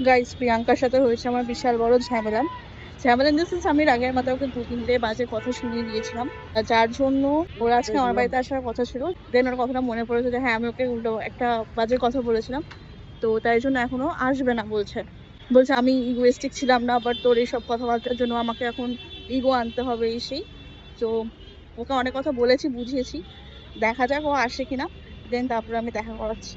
Guys, প্রিয়াঙ্কার সাথে হয়েছে আমার বিশাল বড় ঝামেলা। ঝামেলা ইন দ্য সেন্স, আমি আগের মাথায় ওকে 2-3 বাজে কথা শুনিয়ে দিয়েছিলাম, যার জন্য ওর আজকে আমার বাড়িতে আসার কথা ছিল। দেন ওর কথাটা মনে পড়েছে যে হ্যাঁ, আমি ওকে উল্টো একটা বাজে কথা বলেছিলাম, তো তাই জন্য এখনো আসবে না বলছে। বলছে আমি ইগোয়েস্টিক ছিলাম না, বাট তোর এইসব কথাবার্তার জন্য আমাকে এখন ইগো আনতে হবে এই সেই। তো ওকে অনেক কথা বলেছি, বুঝিয়েছি, দেখা যাক ও আসে কিনা, দেন তারপরে আমি দেখা করাচ্ছি।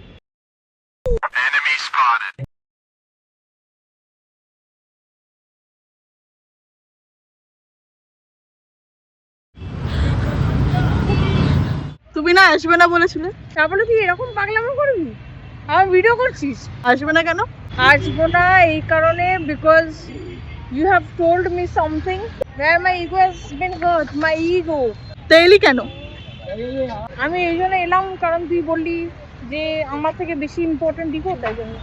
তুমি না আসবে না বলেছিলে, তারপরে তুই এরকম পাগলামো করবি? আমার ভিডিও করছিস? আসবে না কেন? আসবো না এই কারণে, because you have told me something where my ego has been hurt, my ego. তো এলি কেন? আমি এই জন্য এলাম কারণ তুই বললি যে আমার থেকে বেশি ইম্পর্টেন্ট ইগো, তাই জন্য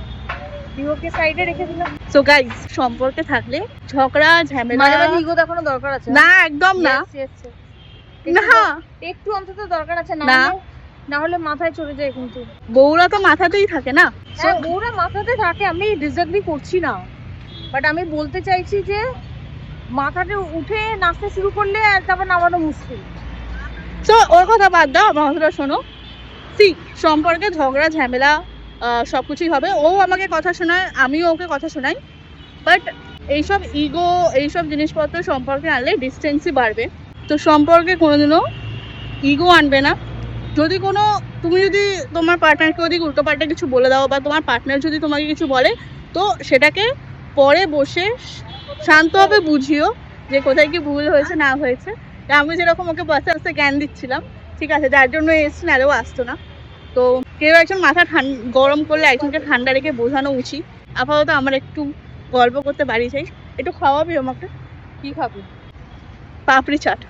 ইগোকে সাইডে রেখে দিলাম। সো গাইস, সম্পর্কে থাকলে ঝগড়া ঝামেলা মাঝে মাঝে ইগো দেখানো দরকার আছে না, একদম না। Yes, yes. না, একটু অন্তত দরকার আছে, না। না হলে মাথায় চড়ে যায় কিন্তু। বউরা তো মাথাতেই থাকে না। হ্যাঁ, ওরা মাথাতে থাকে, আমি ডিসএগ্রি করছি না, বাট আমি বলতে চাইছি যে মাথাতে উঠে নাচতে শুরু করলে আর তারপর নামানো মুশকিল। সো ওর কথা বাদ দাও, আমার কথাটা শোনো। সম্পর্কে ঝগড়া ঝামেলা সবকিছুই হবে। ও আমাকে কথা শোনায়, আমিও ওকে কথা শোনাই, বাট এইসব ইগো, এইসব জিনিসপত্র সম্পর্কে আনলে ডিস্টেন্সই বাড়বে। তো সম্পর্কে কোনোদিনও ইগো আনবে না। যদি তুমি যদি তোমার পার্টনারকে ওদিকে উল্টো পাল্টা কিছু বলে দাও, বা তোমার পার্টনার যদি তোমাকে কিছু বলে, তো সেটাকে পরে বসে শান্তভাবে বুঝিও যে কোথায় কি ভুল হয়েছে না হয়েছে। আমি যেরকম ওকে আস্তে আস্তে জ্ঞান দিচ্ছিলাম, ঠিক আছে, যার জন্য এসছি, নাহলেও আসতো না। তো কেউ একজন মাথা গরম করলে একজনকে ঠান্ডা রেখে বোঝানো উচিত। আপাতত আমার একটু গল্প করতে বাড়ি চাই। একটু খাওয়াবি আমাকে? কি খাবি? পাপড়ি চাট।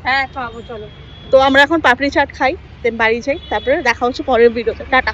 হ্যাঁ, খাবো, চলো। তো আমরা এখন পাপড়ি চাট খাই, দেন বাড়ি যাই, তারপরে দেখা হচ্ছে পরের ভিডিওতে। টাটা।